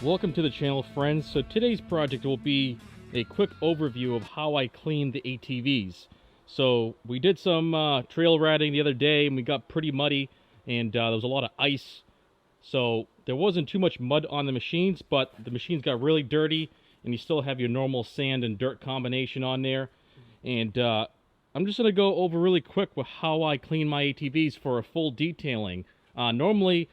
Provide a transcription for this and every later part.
Welcome to the channel, friends. So today's project will be a quick overview of how I clean the ATVs. So we did some trail riding the other day and we got pretty muddy, and there was a lot of ice. So there wasn't too much mud on the machines, but the machines got really dirty and you still have your normal sand and dirt combination on there. And I'm just going to go over really quick with how I clean my ATVs for a full detailing. Normally,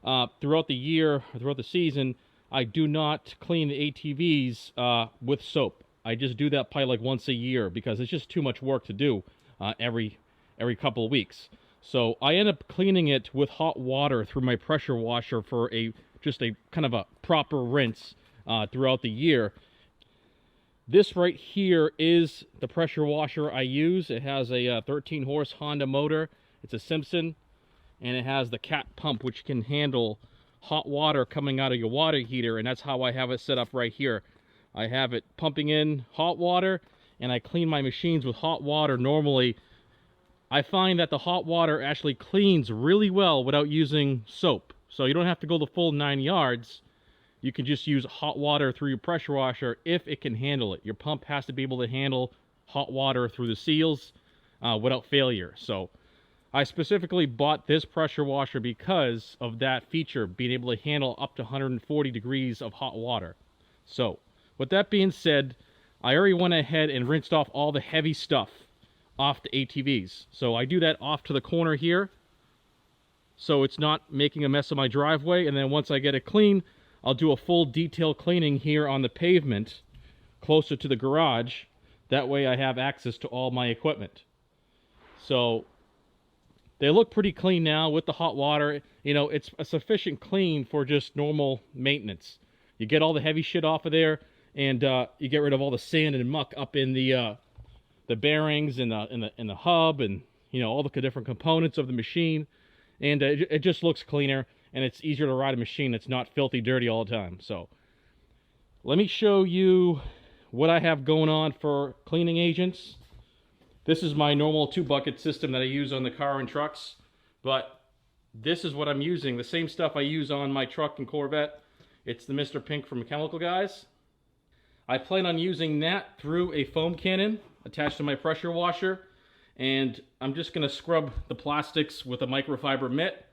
throughout the year, or throughout the season, I do not clean the ATVs with soap. I just do that probably like once a year because it's just too much work to do every couple of weeks. So I end up cleaning it with hot water through my pressure washer for just a kind of a proper rinse throughout the year. This right here is the pressure washer I use. It has a 13 horse Honda motor. It's a Simpson, and it has the cat pump which can handle hot water coming out of your water heater, and that's how I have it set up right here. I have it pumping in hot water, and I clean my machines with hot water normally. I find that the hot water actually cleans really well without using soap. So you don't have to go the full 9 yards. You can just use hot water through your pressure washer if it can handle it. Your pump has to be able to handle hot water through the seals without failure. So I specifically bought this pressure washer because of that feature, being able to handle up to 140 degrees of hot water. So with that being said, I already went ahead and rinsed off all the heavy stuff off the ATVs. So I do that off to the corner here, so it's not making a mess of my driveway. And then once I get it clean, I'll do a full detail cleaning here on the pavement closer to the garage. That way I have access to all my equipment. So they look pretty clean now with the hot water. You know, it's a sufficient clean for just normal maintenance. You get all the heavy shit off of there, and you get rid of all the sand and muck up in the bearings and the hub, and you know, all the different components of the machine. And it just looks cleaner, and it's easier to ride a machine that's not filthy dirty all the time. So let me show you what I have going on for cleaning agents. This is my normal 2-bucket system that I use on the car and trucks, but this is what I'm using. The same stuff I use on my truck and Corvette. It's the Mr. Pink from Chemical Guys. I plan on using that through a foam cannon attached to my pressure washer, and I'm just going to scrub the plastics with a microfiber mitt,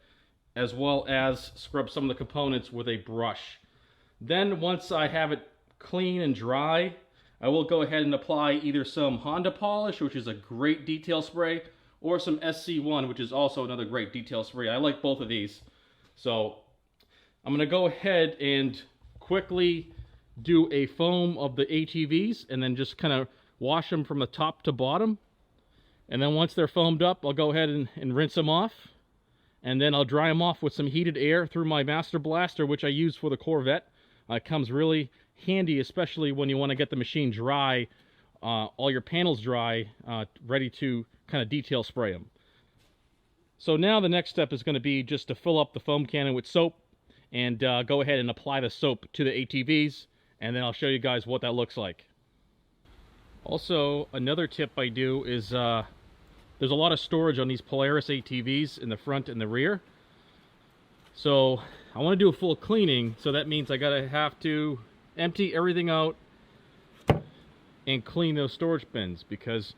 as well as scrub some of the components with a brush. Then once I have it clean and dry, I will go ahead and apply either some Honda polish, which is a great detail spray, or some SC1, which is also another great detail spray. I like both of these. So I'm going to go ahead and quickly do a foam of the ATVs and then just kind of wash them from the top to bottom. And then once they're foamed up, I'll go ahead and rinse them off. And then I'll dry them off with some heated air through my Master Blaster, which I use for the Corvette. It comes really handy, especially when you want to get the machine dry, all your panels dry, ready to kind of detail spray them. So now the next step is going to be just to fill up the foam cannon with soap and go ahead and apply the soap to the ATVs, and then I'll show you guys what that looks like. Also, another tip I do is there's a lot of storage on these Polaris ATVs in the front and the rear. So I want to do a full cleaning, so that means I have to empty everything out and clean those storage bins, because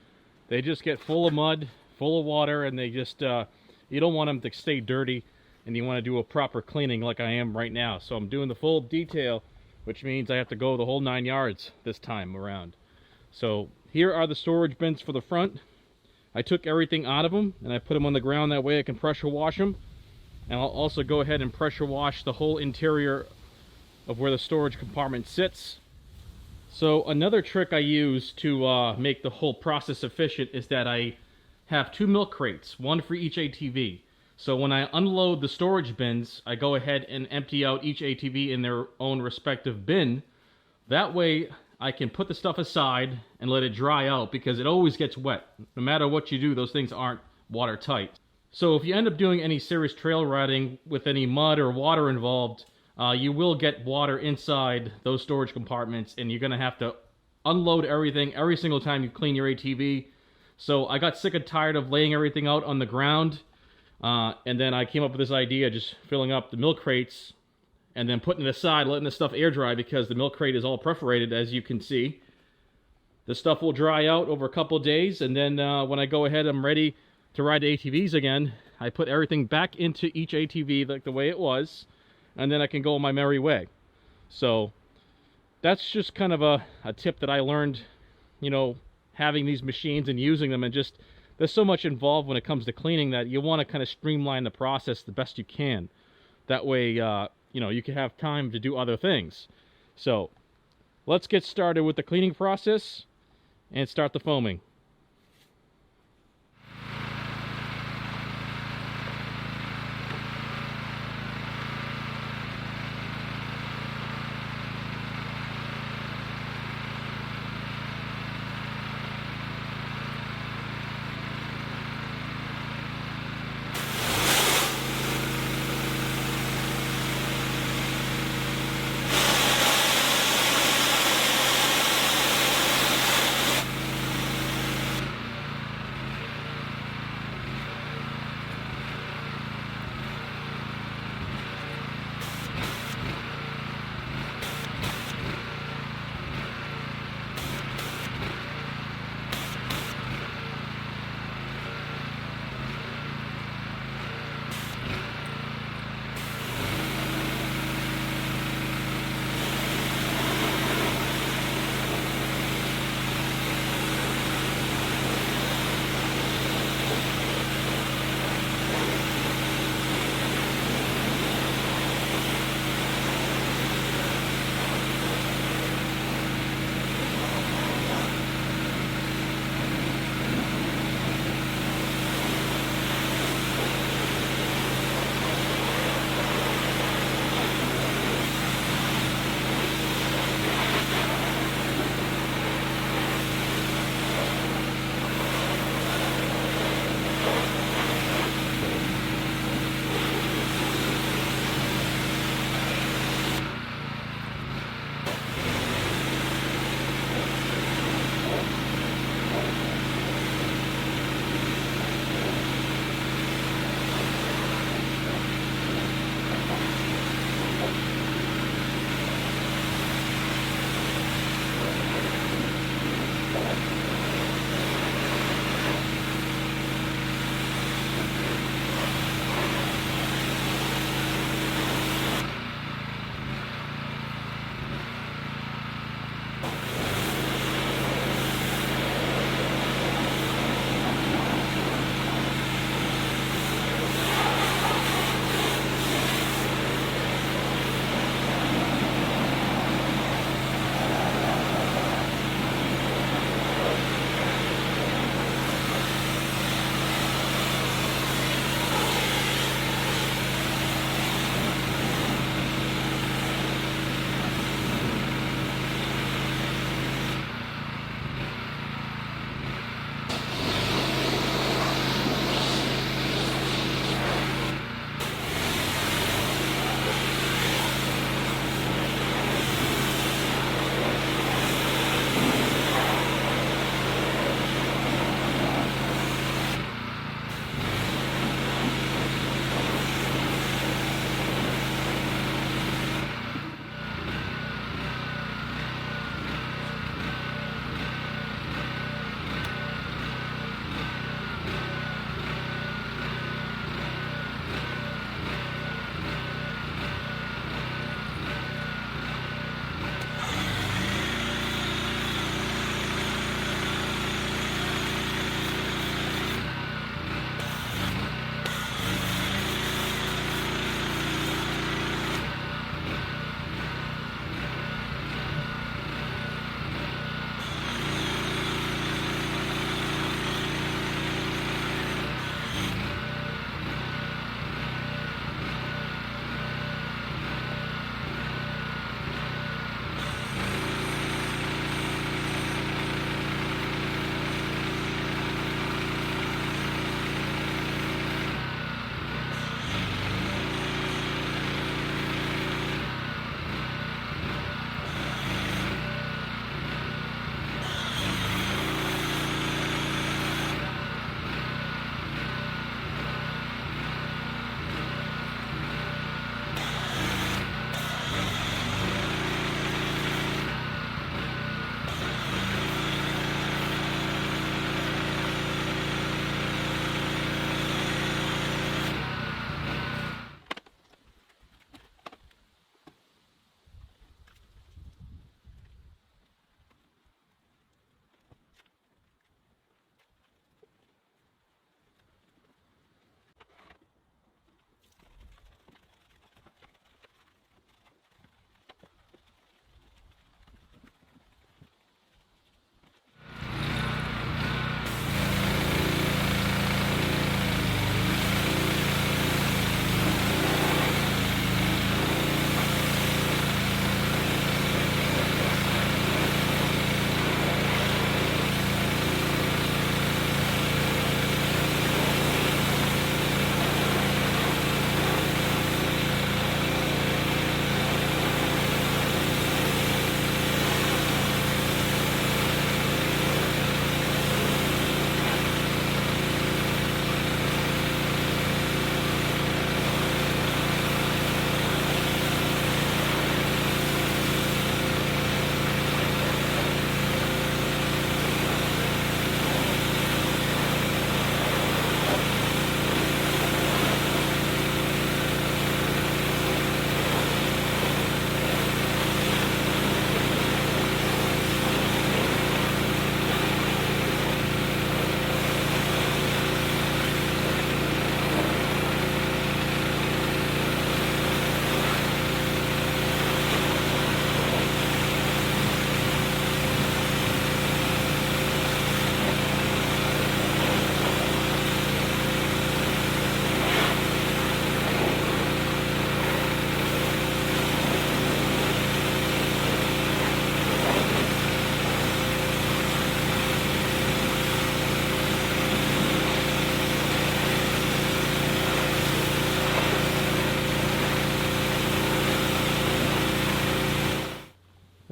they just get full of mud, full of water, and they just you don't want them to stay dirty, and you want to do a proper cleaning like I am right now. So I'm doing the full detail, which means I have to go the whole 9 yards this time around. So here are the storage bins for the front. I took everything out of them and I put them on the ground, that way I can pressure wash them. And I'll also go ahead and pressure wash the whole interior of where the storage compartment sits. So another trick I use to make the whole process efficient is that I have 2 milk crates, one for each ATV. So when I unload the storage bins, I go ahead and empty out each ATV in their own respective bin. That way I can put the stuff aside and let it dry out, because it always gets wet. No matter what you do, those things aren't watertight. So if you end up doing any serious trail riding with any mud or water involved, you will get water inside those storage compartments, and you're going to have to unload everything every single time you clean your ATV. So I got sick and tired of laying everything out on the ground, and then I came up with this idea, just filling up the milk crates and then putting it aside, letting the stuff air dry because the milk crate is all perforated, as you can see. The stuff will dry out over a couple days, and then when I go ahead, I'm ready to ride the ATVs again. I put everything back into each ATV like the way it was, and then I can go my merry way. So that's just kind of a tip that I learned, you know, having these machines and using them, and just there's so much involved when it comes to cleaning that you want to kind of streamline the process the best you can. That way, you know, you can have time to do other things. So let's get started with the cleaning process and start the foaming.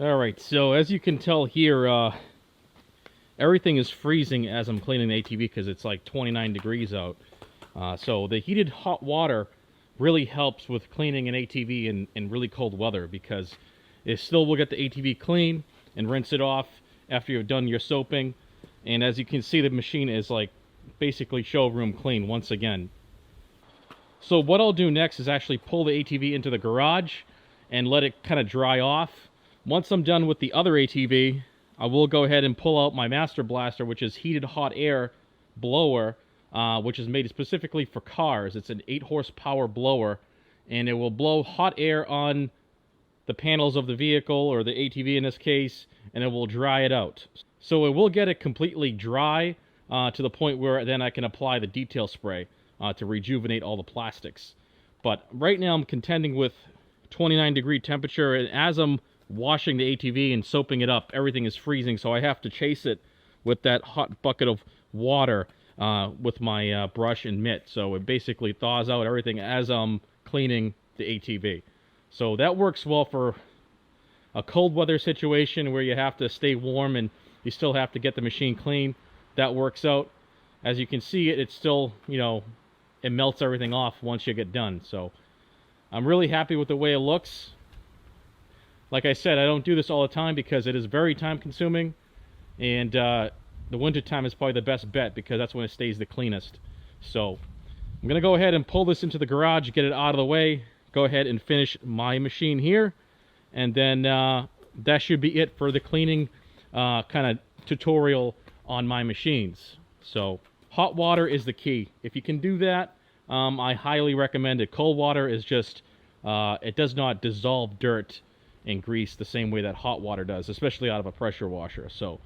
All right, so as you can tell here, everything is freezing as I'm cleaning the ATV because it's like 29 degrees out. So the heated hot water really helps with cleaning an ATV in really cold weather, because it still will get the ATV clean and rinse it off after you've done your soaping. And as you can see, the machine is like basically showroom clean once again. So what I'll do next is actually pull the ATV into the garage and let it kind of dry off. Once I'm done with the other ATV, I will go ahead and pull out my Master Blaster, which is heated hot air blower, which is made specifically for cars. It's an 8 horsepower blower, and it will blow hot air on the panels of the vehicle, or the ATV in this case, and it will dry it out. So it will get it completely dry to the point where then I can apply the detail spray to rejuvenate all the plastics. But right now I'm contending with 29-degree temperature, and as I'm washing the ATV and soaping it up, everything is freezing, so I have to chase it with that hot bucket of water with my brush and mitt. So it basically thaws out everything as I'm cleaning the ATV. So that works well for a cold weather situation where you have to stay warm and you still have to get the machine clean. That works out. As you can see, it's still, you know, it melts everything off once you get done. So I'm really happy with the way it looks. Like I said, I don't do this all the time because it is very time consuming, and the winter time is probably the best bet because that's when it stays the cleanest. So I'm gonna go ahead and pull this into the garage, get it out of the way, go ahead and finish my machine here, and then that should be it for the cleaning kind of tutorial on my machines. So hot water is the key. If you can do that, I highly recommend it. Cold water is just it does not dissolve dirt and grease the same way that hot water does, especially out of a pressure washer. So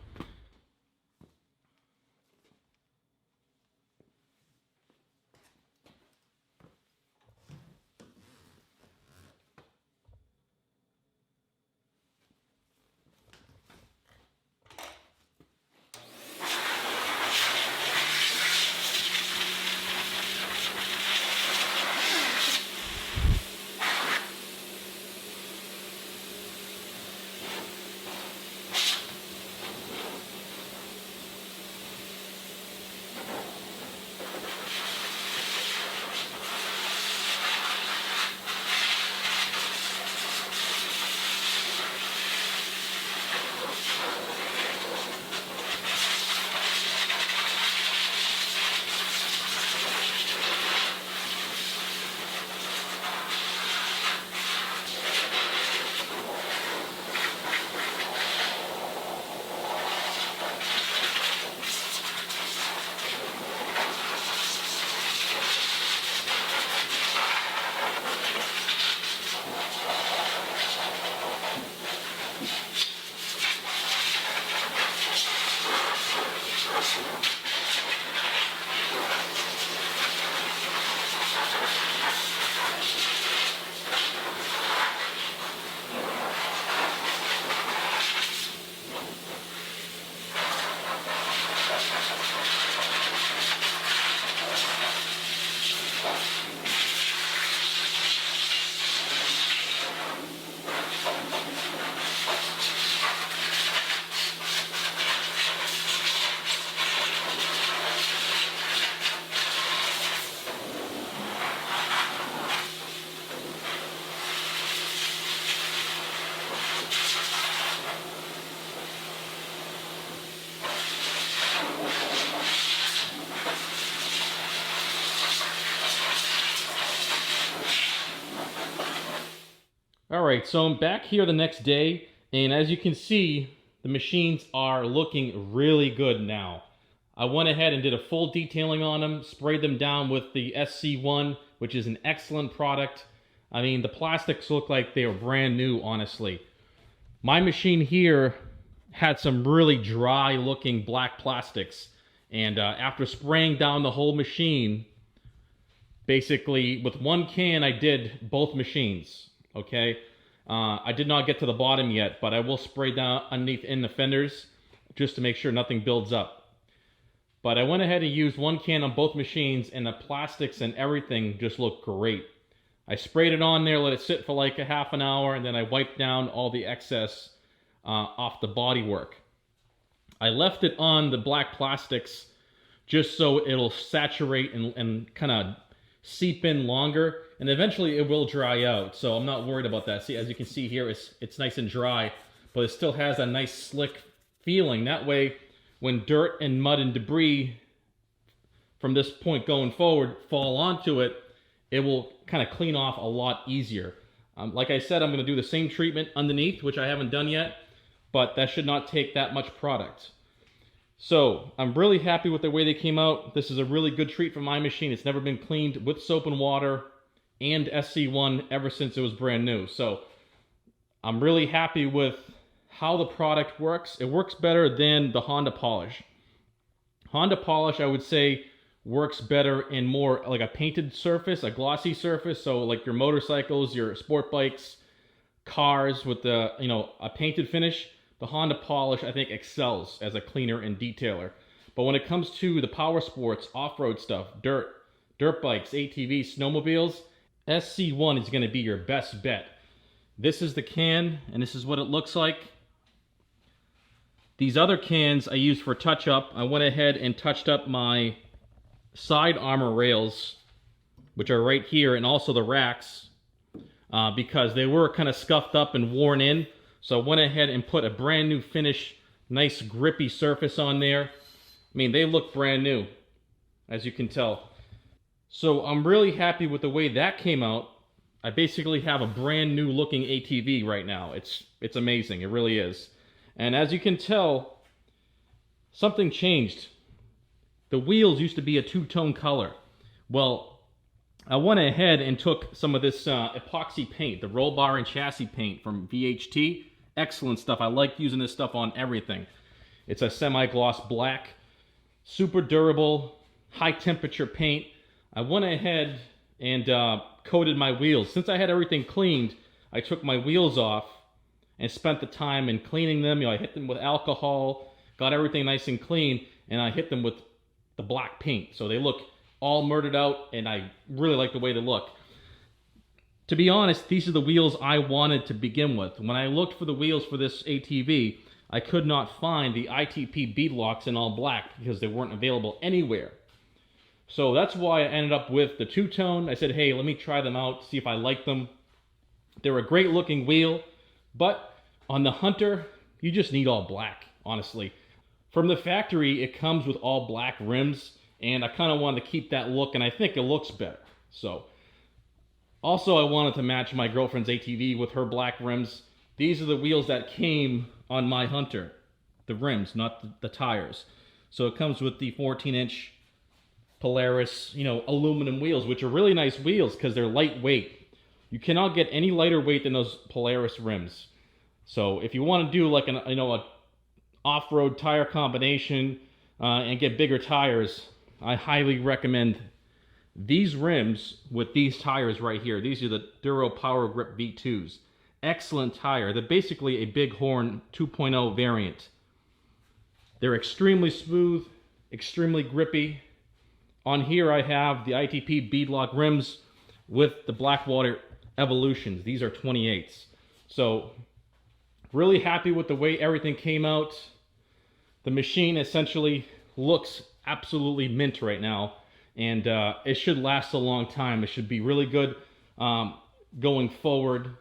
Alright, so I'm back here the next day, and as you can see, the machines are looking really good now. I went ahead and did a full detailing on them, sprayed them down with the SC1, which is an excellent product. I mean, the plastics look like they were brand new, honestly. My machine here had some really dry looking black plastics, and after spraying down the whole machine, basically with one can I did both machines. Okay, I did not get to the bottom yet, but I will spray down underneath in the fenders just to make sure nothing builds up. But I went ahead and used one can on both machines, and the plastics and everything just looked great. I sprayed it on there, let it sit for like a half an hour, and then I wiped down all the excess off the bodywork. I left it on the black plastics just so it'll saturate and kind of seep in longer, and eventually it will dry out, so I'm not worried about that. See, as you can see here, it's nice and dry, but it still has a nice slick feeling. That way, when dirt and mud and debris from this point going forward fall onto it, it will kind of clean off a lot easier. Like I said, I'm going to do the same treatment underneath, which I haven't done yet, but that should not take that much product. So I'm really happy with the way they came out. This is a really good treat for my machine. It's never been cleaned with soap and water and SC1 ever since it was brand new. So I'm really happy with how the product works. It works better than the Honda polish. Honda polish, I would say, works better in more like a painted surface, a glossy surface. So like your motorcycles, your sport bikes, cars with the, a painted finish. The Honda polish, I think, excels as a cleaner and detailer. But when it comes to the power sports, off-road stuff, dirt bikes, ATVs, snowmobiles, SC1 is going to be your best bet. This is the can, and this is what it looks like. These other cans I use for touch-up. I went ahead and touched up my side armor rails, which are right here, and also the racks, because they were kind of scuffed up and worn in. So I went ahead and put a brand new finish, nice grippy surface on there. I mean, they look brand new, as you can tell. So I'm really happy with the way that came out. I basically have a brand new looking ATV right now. It's amazing, it really is. And as you can tell, something changed. The wheels used to be a two-tone color. Well, I went ahead and took some of this epoxy paint, the roll bar and chassis paint from VHT. Excellent stuff. I like using this stuff on everything. It's a semi-gloss black, super durable, high temperature paint. I went ahead and coated my wheels. Since I had everything cleaned, I took my wheels off and spent the time in cleaning them. I hit them with alcohol, got everything nice and clean, and I hit them with the black paint. So they look all murdered out, and I really like the way they look. To be honest, these are the wheels I wanted to begin with. When I looked for the wheels for this ATV, I could not find the ITP beadlocks in all black because they weren't available anywhere. So that's why I ended up with the two-tone. I said, hey, let me try them out, see if I like them. They're a great looking wheel, but on the Hunter, you just need all black, honestly. From the factory, it comes with all black rims, and I kind of wanted to keep that look, and I think it looks better. So, also I wanted to match my girlfriend's ATV with her black rims. These are the wheels that came on my Hunter, the rims, not the tires. So it comes with the 14-inch Polaris, aluminum wheels, which are really nice wheels because they're lightweight. You cannot get any lighter weight than those Polaris rims. So if you want to do like an off-road tire combination and get bigger tires, I highly recommend these rims with these tires right here. These are the Duro Power Grip V2s. Excellent tire. They're basically a Bighorn 2.0 variant. They're extremely smooth, extremely grippy. On here I have the ITP beadlock rims with the Blackwater Evolutions. These are 28s. So really happy with the way everything came out. The machine essentially looks absolutely mint right now, and it should last a long time. It should be really good going forward.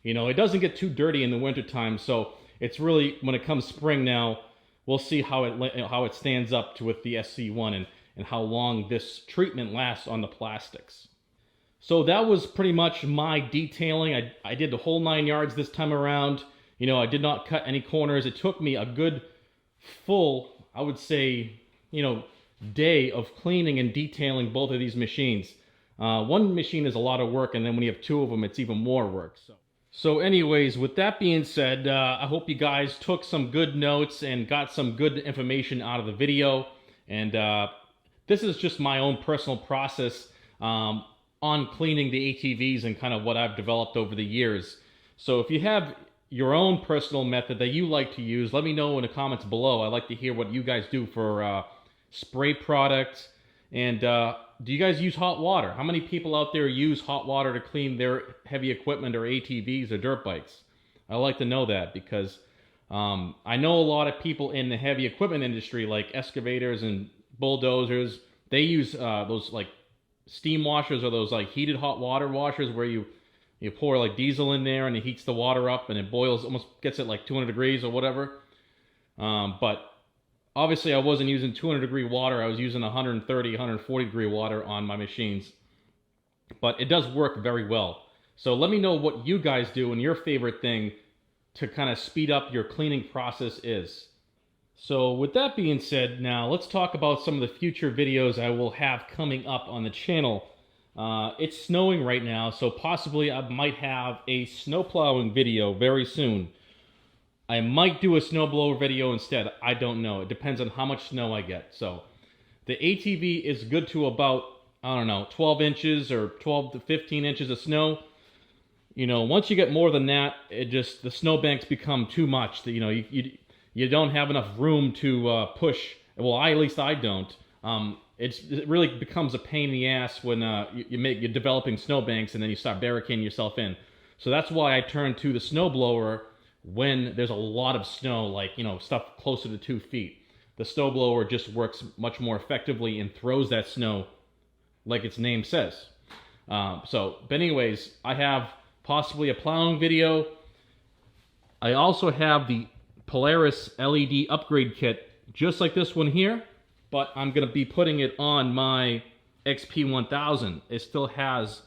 It doesn't get too dirty in the wintertime, so it's really, when it comes spring now, we'll see how it stands up with the SC1 and how long this treatment lasts on the plastics. So that was pretty much my detailing. I did the whole 9 yards this time around. I did not cut any corners. It took me a good full, I would say, day of cleaning and detailing both of these machines. One machine is a lot of work, and then when you have two of them, it's even more work. So anyways, with that being said, I hope you guys took some good notes and got some good information out of the video. And this is just my own personal process on cleaning the ATVs and kind of what I've developed over the years. So if you have your own personal method that you like to use, let me know in the comments below. I'd like to hear what you guys do for spray products. And do you guys use hot water? How many people out there use hot water to clean their heavy equipment or ATVs or dirt bikes? I'd like to know that, because I know a lot of people in the heavy equipment industry, like excavators and bulldozers, they use those like steam washers, or those like heated hot water washers where you pour like diesel in there and it heats the water up and it boils, almost gets it like 200 degrees or whatever. But obviously I wasn't using 200 degree water. I was using 130, 140 degree water on my machines. But it does work very well. So let me know what you guys do and your favorite thing to kind of speed up your cleaning process is. So with that being said, now let's talk about some of the future videos I will have coming up on the channel. It's snowing right now, so possibly I might have a snow plowing video very soon. I might do a snowblower video instead. I don't know. It depends on how much snow I get. So the ATV is good to about, I don't know, 12 inches or 12 to 15 inches of snow. You know, once you get more than that, the snowbanks become too much. You know, you don't have enough room to push. Well, at least I don't. It really becomes a pain in the ass when you're developing snowbanks and then you start barricading yourself in. So that's why I turn to the snowblower when there's a lot of snow, like, you know, stuff closer to 2 feet. The snowblower just works much more effectively and throws that snow like its name says. But anyways, I have possibly a plowing video. I also have the Polaris LED upgrade kit, just like this one here, but I'm going to be putting it on my XP1000. It still has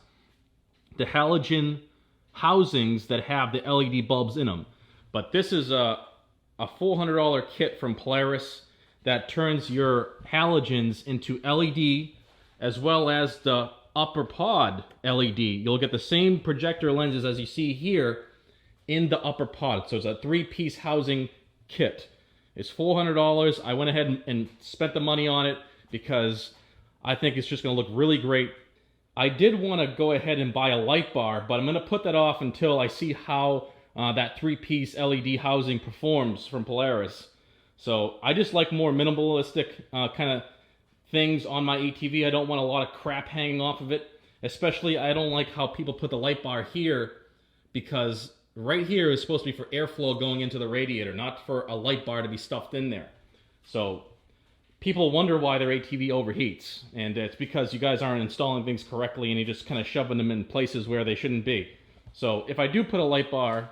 the halogen housings that have the LED bulbs in them. But this is a $400 kit from Polaris that turns your halogens into LED, as well as the upper pod LED. You'll get the same projector lenses as you see here in the upper pod. So it's a 3-piece housing kit. It's $400. I went ahead and spent the money on it because I think it's just going to look really great. I did want to go ahead and buy a light bar, but I'm going to put that off until I see how that 3-piece LED housing performs from Polaris. So I just like more minimalistic kind of things on my ATV. I don't want a lot of crap hanging off of it. Especially, I don't like how people put the light bar here, because right here is supposed to be for airflow going into the radiator, not for a light bar to be stuffed in there. So people wonder why their ATV overheats, and it's because you guys aren't installing things correctly and you're just kind of shoving them in places where they shouldn't be. So if I do put a light bar,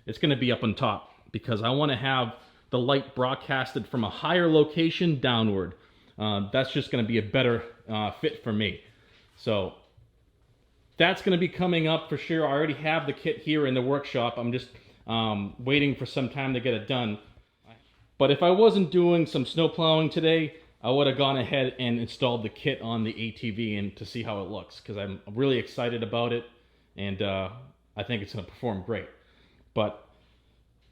it's going to be up on top, because I want to have the light broadcasted from a higher location downward. That's just going to be a better fit for me. So that's going to be coming up for sure. I already have the kit here in the workshop. I'm just waiting for some time to get it done. But if I wasn't doing some snow plowing today, I would have gone ahead and installed the kit on the ATV and to see how it looks, because I'm really excited about it, and I think it's going to perform great. But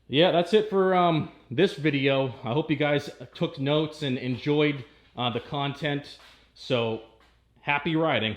yeah, that's it for this video. I hope you guys took notes and enjoyed the content. So happy riding.